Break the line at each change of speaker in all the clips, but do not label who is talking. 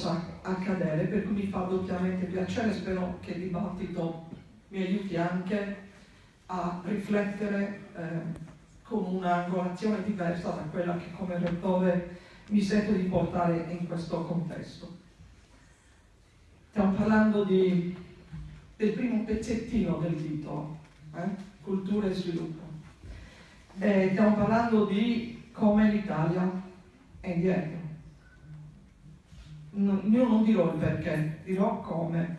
possa accadere, per cui mi fa doppiamente piacere. Spero che il dibattito mi aiuti anche a riflettere con un'angolazione diversa da quella che come rettore mi sento di portare in questo contesto. Stiamo parlando del primo pezzettino del titolo, cultura e sviluppo. Stiamo parlando di come l'Italia è indietro. Io non dirò il perché, dirò come.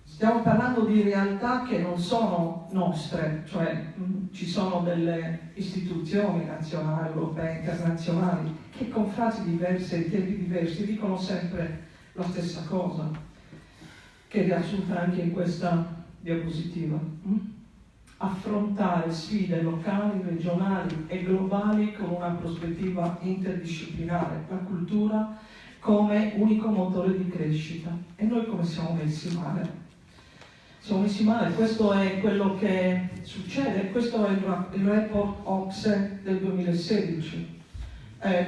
Stiamo parlando di realtà che non sono nostre, cioè ci sono delle istituzioni nazionali, europee, internazionali, che con frasi diverse e tempi diversi dicono sempre la stessa cosa, che riassunta anche in questa diapositiva. Affrontare sfide locali, regionali e globali con una prospettiva interdisciplinare, la cultura come unico motore di crescita. E noi come siamo messi male? Siamo messi male, questo è quello che succede, questo è il report OCSE del 2016,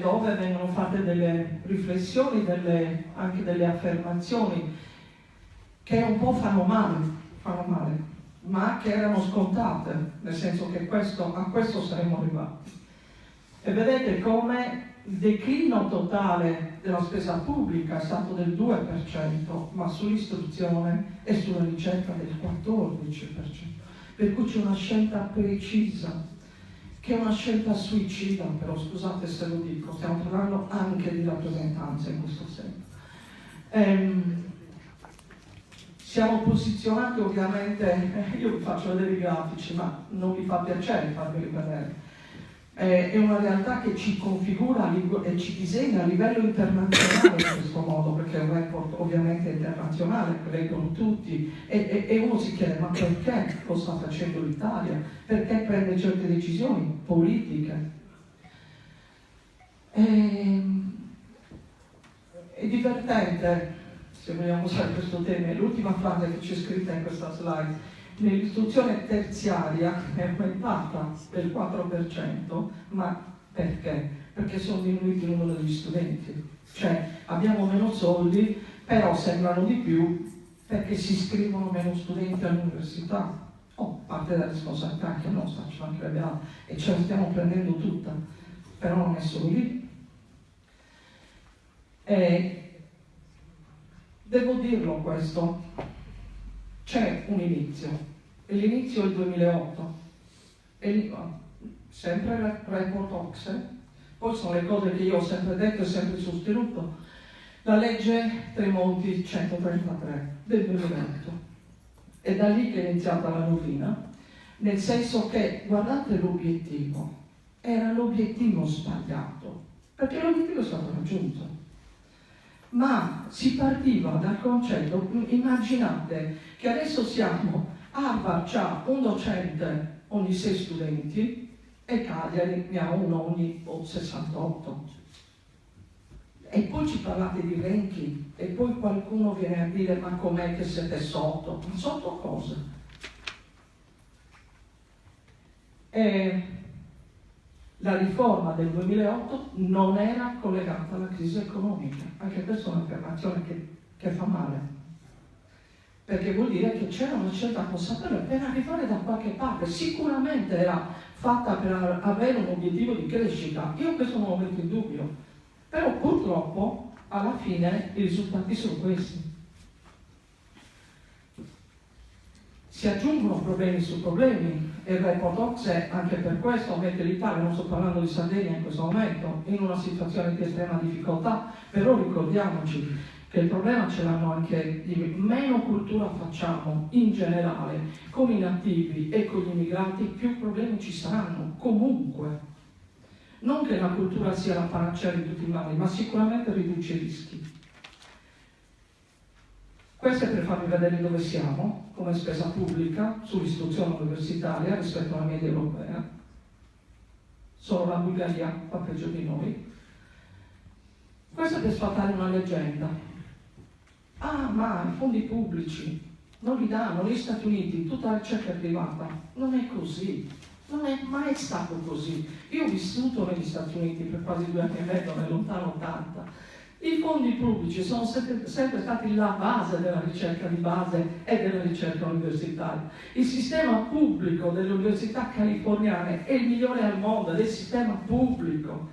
dove vengono fatte delle riflessioni, anche delle affermazioni che un po' fanno male, ma che erano scontate, nel senso che a questo saremmo arrivati. E vedete come il declino totale della spesa pubblica è stato del 2%, ma sull'istruzione e sulla ricerca del 14%. Per cui c'è una scelta precisa, che è una scelta suicida, però scusate se lo dico, stiamo parlando anche di rappresentanza in questo senso. Siamo posizionati ovviamente, io vi faccio vedere i grafici, ma non vi fa piacere farveli vedere. È una realtà che ci configura e ci disegna a livello internazionale in questo modo, perché è un report ovviamente internazionale, che leggono tutti, e uno si chiede: ma perché? Cosa sta facendo l'Italia? Perché prende certe decisioni politiche? È divertente, se vogliamo usare questo tema, l'ultima frase che c'è scritta in questa slide. Nell'istruzione terziaria è aumentata del 4%, ma perché? Perché sono diminuiti il numero degli studenti. Cioè abbiamo meno soldi, però sembrano di più perché si iscrivono meno studenti all'università. Parte della responsabilità anche nostra, ce l'abbiamo altro, e ce la stiamo prendendo tutta, però non è solo lì. Devo dirlo questo, c'è un inizio, e l'inizio è il 2008, e lì, sempre il report OCSE, poi sono le cose che io ho sempre detto e sempre sostenuto, la legge Tremonti 133 del 2008, è da lì che è iniziata la rovina, nel senso che, guardate l'obiettivo, era l'obiettivo sbagliato, perché l'obiettivo è stato raggiunto. Ma si partiva dal concetto, immaginate che adesso Harvard c'ha un docente ogni 6 studenti e Cagliari ne ha uno ogni 68. E poi ci parlate di ranking e poi qualcuno viene a dire: ma com'è che siete sotto? Ma sotto cosa? La riforma del 2008 non era collegata alla crisi economica, anche questa è un'affermazione che fa male, perché vuol dire che c'era una scelta consapevole per arrivare da qualche parte, sicuramente era fatta per avere un obiettivo di crescita, io questo non lo metto in dubbio, però purtroppo alla fine i risultati sono questi. Si aggiungono problemi su problemi, e il report OCSE anche per questo mette l'Italia, non sto parlando di Sardegna in questo momento, in una situazione di estrema difficoltà, però ricordiamoci che il problema ce l'hanno anche di meno cultura facciamo in generale con i nativi e con gli immigrati, più problemi ci saranno comunque. Non che la cultura sia la panacea di tutti i mali, ma sicuramente riduce i rischi. Questo è per farvi vedere dove siamo come spesa pubblica sull'istruzione universitaria rispetto alla media europea. Solo la Bulgaria fa peggio di noi. Questo è per sfatare una leggenda. Ma i fondi pubblici non li danno gli Stati Uniti, tutta la ricerca è privata. Non è così. Non è mai stato così. Io ho vissuto negli Stati Uniti per quasi 2 anni e mezzo, nel lontano 80. I fondi pubblici sono sempre stati la base della ricerca di base e della ricerca universitaria. Il sistema pubblico delle università californiane è il migliore al mondo, ed è il sistema pubblico.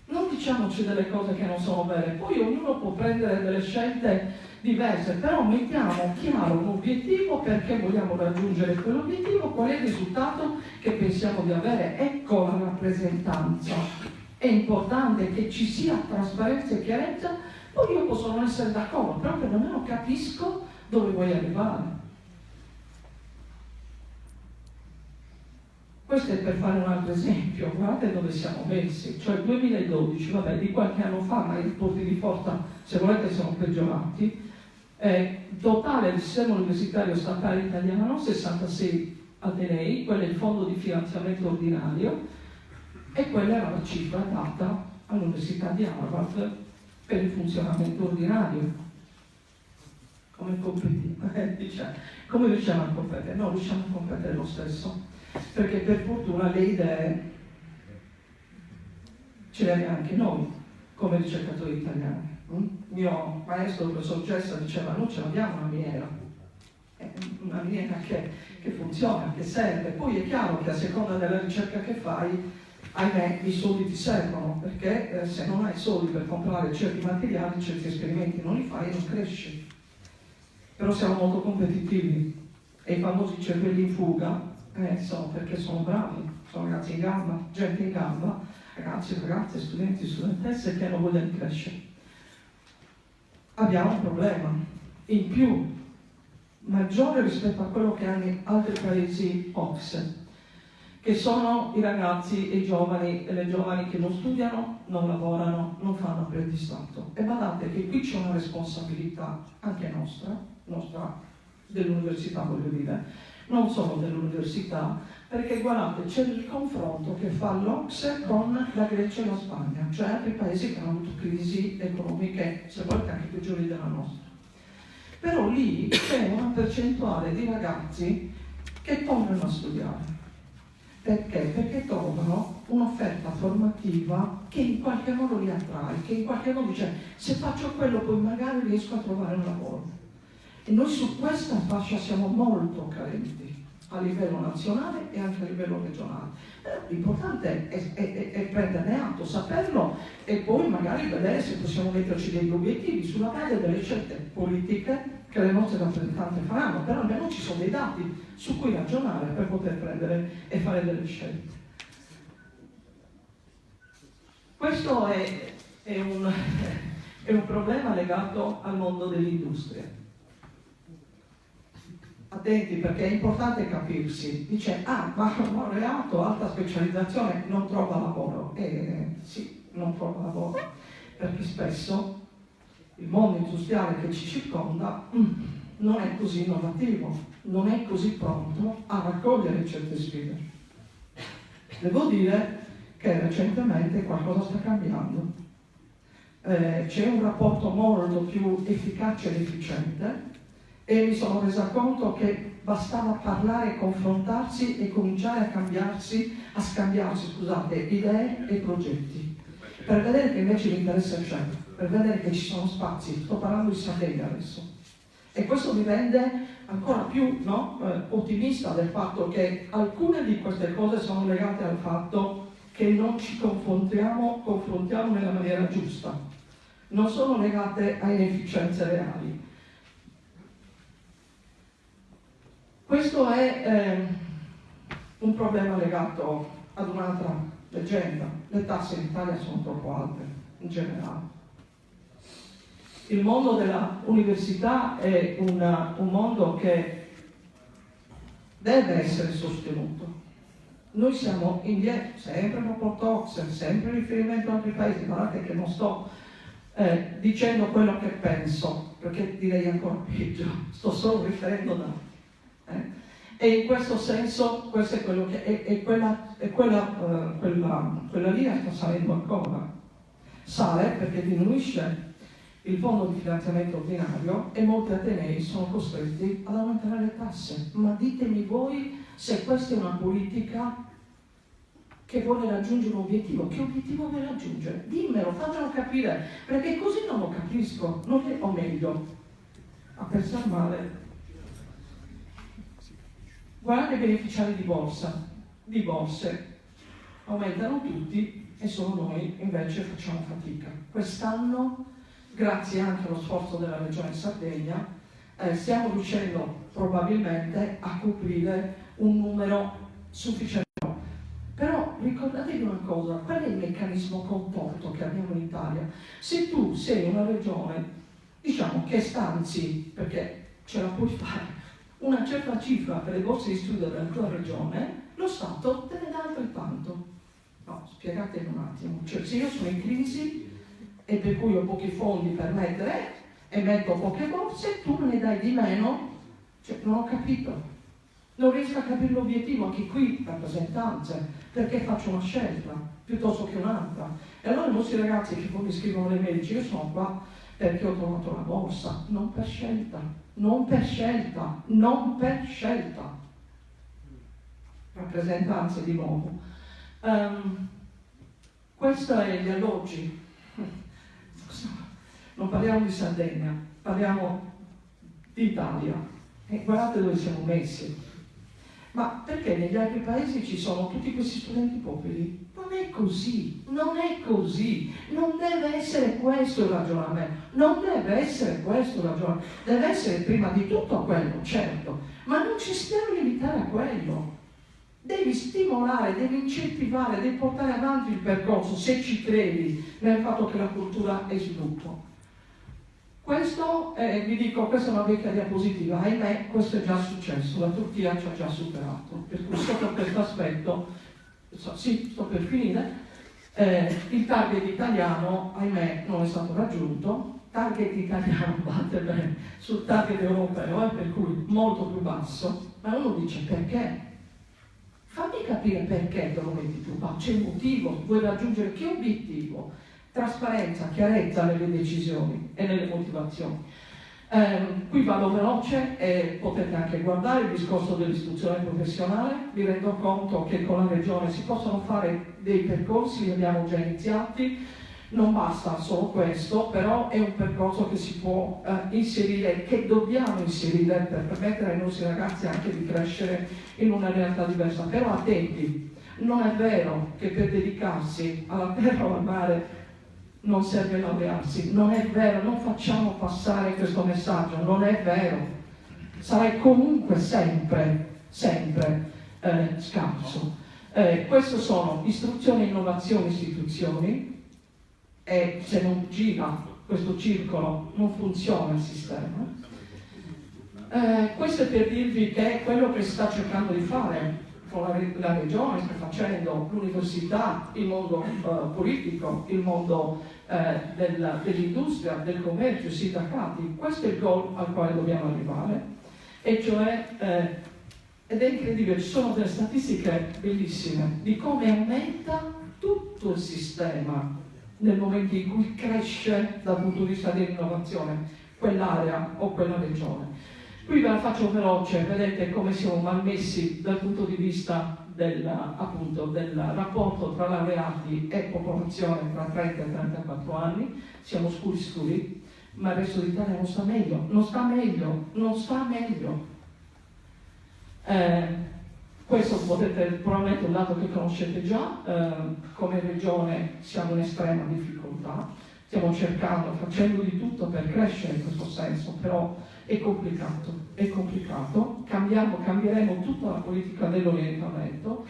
Non diciamoci delle cose che non sono vere, poi ognuno può prendere delle scelte diverse, però mettiamo chiaro un obiettivo, perché vogliamo raggiungere quell'obiettivo, qual è il risultato che pensiamo di avere. Ecco la rappresentanza. È importante che ci sia trasparenza e chiarezza, poi io posso non essere d'accordo, però perlomeno capisco dove vuoi arrivare. Questo è per fare un altro esempio, guardate dove siamo messi, cioè il 2012, vabbè, di qualche anno fa, ma i rapporti di forza, se volete, sono peggiorati. Totale del sistema universitario statale italiano, 66 atenei, quello è il fondo di finanziamento ordinario, e quella era la cifra data all'Università di Harvard per il funzionamento ordinario. Come riusciamo a competere? No, riusciamo a competere lo stesso, perché per fortuna le idee ce le abbiamo anche noi come ricercatori italiani. Il mio maestro, il professor Gessa, diceva: noi ce l'abbiamo una miniera che funziona, che serve. Poi è chiaro che a seconda della ricerca che fai, ahimè, i soldi ti servono, perché se non hai soldi per comprare certi materiali, certi esperimenti non li fai e non cresci. Però siamo molto competitivi, e i famosi cervelli in fuga sono perché sono bravi, sono ragazzi in gamba, gente in gamba, ragazzi, ragazze, studenti, studentesse che hanno voglia di crescere. Abbiamo un problema in più, maggiore rispetto a quello che hanno altri paesi OCSE, che sono i ragazzi e i giovani e le giovani che non studiano, non lavorano, non fanno apprendistato. E badate che qui c'è una responsabilità anche nostra dell'università, voglio dire, non solo dell'università, perché guardate, c'è il confronto che fa l'OCSE con la Grecia e la Spagna, cioè altri paesi che hanno avuto crisi economiche, se volete, anche peggiori della nostra. Però lì c'è una percentuale di ragazzi che tornano a studiare. Perché? Perché trovano un'offerta formativa che in qualche modo li attrae, che in qualche modo dice: se faccio quello poi magari riesco a trovare un lavoro. E noi su questa fascia siamo molto carenti, a livello nazionale e anche a livello regionale. L'importante è prenderne atto, saperlo, e poi magari vedere se possiamo metterci degli obiettivi sulla base delle scelte politiche che le nostre rappresentanze faranno, però almeno ci sono dei dati su cui ragionare per poter prendere e fare delle scelte. Questo è un problema legato al mondo dell'industria. Attenti, perché è importante capirsi. Dice: ma laureato, alta specializzazione, non trova lavoro. Sì, non trova lavoro, perché spesso il mondo industriale che ci circonda non è così innovativo, non è così pronto a raccogliere certe sfide. Devo dire che recentemente qualcosa sta cambiando. C'è un rapporto molto più efficace ed efficiente, e mi sono resa conto che bastava parlare, confrontarsi e cominciare a scambiarsi idee e progetti, per vedere che invece l'interesse c'è, per vedere che ci sono spazi. Sto parlando di Sardegna adesso, e questo mi rende ancora più ottimista del fatto che alcune di queste cose sono legate al fatto che non ci confrontiamo nella maniera giusta, non sono legate a inefficienze reali. Questo è un problema legato ad un'altra leggenda. Le tasse in Italia sono troppo alte, in generale. Il mondo dell'università è un mondo che deve essere sostenuto. Noi siamo indietro, sempre rapporto OCSE, sempre riferimento ad altri paesi. Guardate che non sto dicendo quello che penso, perché direi ancora peggio, sto solo riferendo da... E in questo senso, questo è quello che quella linea sta salendo ancora. Sale perché diminuisce il fondo di finanziamento ordinario e molti atenei sono costretti ad aumentare le tasse. Ma ditemi voi se questa è una politica che vuole raggiungere un obiettivo, che obiettivo vuole raggiungere? Dimmelo, fammelo capire, perché così non lo capisco, o meglio, a pensare male. Guardate i beneficiari di borse, aumentano tutti e solo noi invece facciamo fatica. Quest'anno, grazie anche allo sforzo della Regione Sardegna, stiamo riuscendo probabilmente a coprire un numero sufficiente. Però ricordatevi una cosa, qual è il meccanismo contorto che abbiamo in Italia? Se tu sei una regione, diciamo che stanzi, perché ce la puoi fare, una certa cifra per le borse di studio della tua regione, lo Stato te ne dà altrettanto. No, spiegatemi un attimo. Cioè, se io sono in crisi e per cui ho pochi fondi per mettere e metto poche borse, tu me ne dai di meno, cioè non ho capito. Non riesco a capire l'obiettivo, anche qui rappresentanze, perché faccio una scelta piuttosto che un'altra. E allora i nostri ragazzi che poi mi scrivono le mail, io sono qua perché ho trovato la borsa, non per scelta, non per scelta, non per scelta. Rappresentanze di nuovo. Questo è gli alloggi. Non parliamo di Sardegna, parliamo di Italia. E guardate dove siamo messi. Ma perché negli altri paesi ci sono tutti questi studenti poveri? Non è così, non è così, non deve essere questo il ragionamento, non deve essere questo il ragionamento, deve essere prima di tutto quello, certo, ma non ci si deve limitare a quello. Devi stimolare, devi incentivare, devi portare avanti il percorso, se ci credi nel fatto che la cultura è sviluppo. Questo, vi dico, questa è una vecchia diapositiva, ahimè questo è già successo, la Turchia ci ha già superato, per cui sotto questo aspetto, sì, sto per finire, il target italiano, ahimè, non è stato raggiunto, target italiano batte bene sul target europeo, per cui molto più basso, ma uno dice perché? Fammi capire perché te lo metti più basso, c'è un motivo, vuoi raggiungere che obiettivo? Trasparenza, chiarezza nelle decisioni e nelle motivazioni. Qui vado veloce e potete anche guardare il discorso dell'istruzione professionale. Vi rendo conto che con la Regione si possono fare dei percorsi, li abbiamo già iniziati. Non basta solo questo, però è un percorso che si può inserire, che dobbiamo inserire per permettere ai nostri ragazzi anche di crescere in una realtà diversa. Però attenti, non è vero che per dedicarsi alla terra o al mare non serve laurearsi, non è vero, non facciamo passare questo messaggio, non è vero, sarai comunque sempre scarso. Questo sono istruzione, innovazione, istituzioni, e se non gira questo circolo non funziona il sistema. Questo è per dirvi che quello che si sta cercando di fare con la regione, sta facendo l'università, il mondo politico, il mondo dell'industria, del commercio, i sindacati. Questo è il goal al quale dobbiamo arrivare, e cioè, ed è incredibile, ci sono delle statistiche bellissime di come aumenta tutto il sistema nel momento in cui cresce dal punto di vista dell'innovazione quell'area o quella regione. Qui ve la faccio veloce, vedete come siamo malmessi dal punto di vista del rapporto tra laureati e popolazione tra 30 e 34 anni, siamo scuri, ma il resto d'Italia non sta meglio, non sta meglio. Questo potete, probabilmente è un dato che conoscete già, come regione siamo in estrema difficoltà, stiamo facendo di tutto per crescere in questo senso, però è complicato, cambieremo tutta la politica dell'orientamento,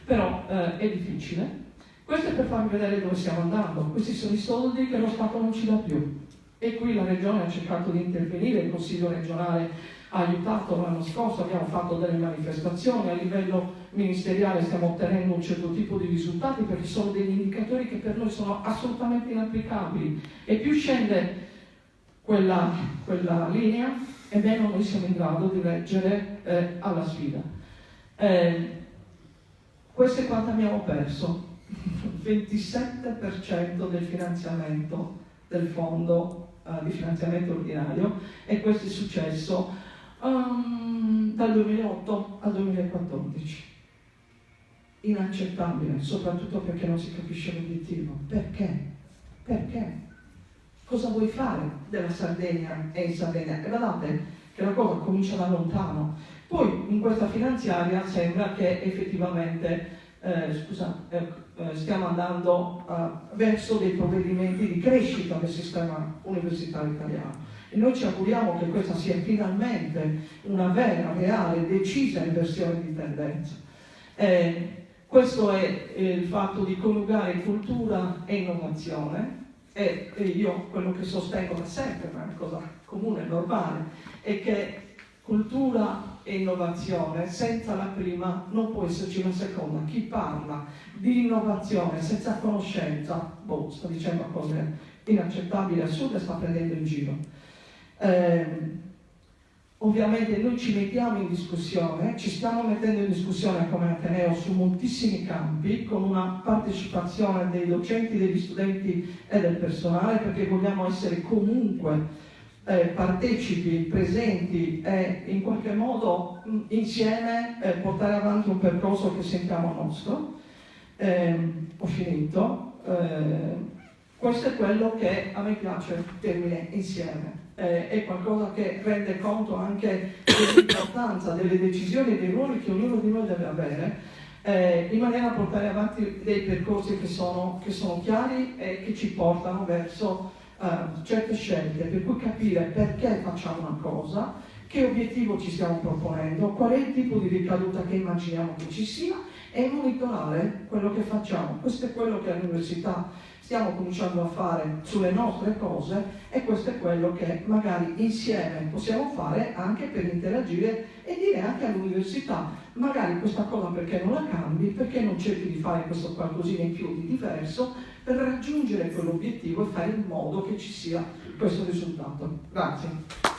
però è difficile. Questo è per farvi vedere dove stiamo andando, questi sono i soldi che lo Stato non ci dà più, e qui la Regione ha cercato di intervenire, il Consiglio regionale ha aiutato l'anno scorso, abbiamo fatto delle manifestazioni, a livello ministeriale stiamo ottenendo un certo tipo di risultati perché sono degli indicatori che per noi sono assolutamente inapplicabili, e più scende quella linea e meno noi siamo in grado di reggere alla sfida. Questo è quanto abbiamo perso, 27% del finanziamento del fondo di finanziamento ordinario, e questo è successo dal 2008 al 2014. inaccettabile, soprattutto perché non si capisce l'obiettivo. Perché? Perché? Cosa vuoi fare della Sardegna e in Sardegna? E guardate che la cosa comincia da lontano. Poi in questa finanziaria sembra che effettivamente stiamo andando verso dei provvedimenti di crescita del sistema universitario italiano. E noi ci auguriamo che questa sia finalmente una vera, reale, decisa inversione di tendenza. Questo è il fatto di coniugare cultura e innovazione, e io quello che sostengo da sempre, ma è una cosa comune, normale, è che cultura e innovazione, senza la prima non può esserci una seconda. Chi parla di innovazione senza conoscenza, sta dicendo cose inaccettabili, assurde, sta prendendo in giro. Ovviamente noi ci mettiamo in discussione, ci stiamo mettendo in discussione come Ateneo su moltissimi campi, con una partecipazione dei docenti, degli studenti e del personale, perché vogliamo essere comunque partecipi, presenti e in qualche modo insieme portare avanti un percorso che sentiamo nostro. Ho finito. Questo è quello che a me piace il termine insieme. È qualcosa che rende conto anche dell'importanza delle decisioni e dei ruoli che ognuno di noi deve avere, in maniera da portare avanti dei percorsi che sono chiari e che ci portano verso certe scelte, per cui capire perché facciamo una cosa, che obiettivo ci stiamo proponendo, qual è il tipo di ricaduta che immaginiamo che ci sia, e monitorare quello che facciamo. Questo è quello che all'università stiamo cominciando a fare sulle nostre cose, e questo è quello che magari insieme possiamo fare anche per interagire e dire anche all'università: magari questa cosa perché non la cambi, perché non cerchi di fare questo qualcosina in più di diverso per raggiungere quell'obiettivo e fare in modo che ci sia questo risultato. Grazie.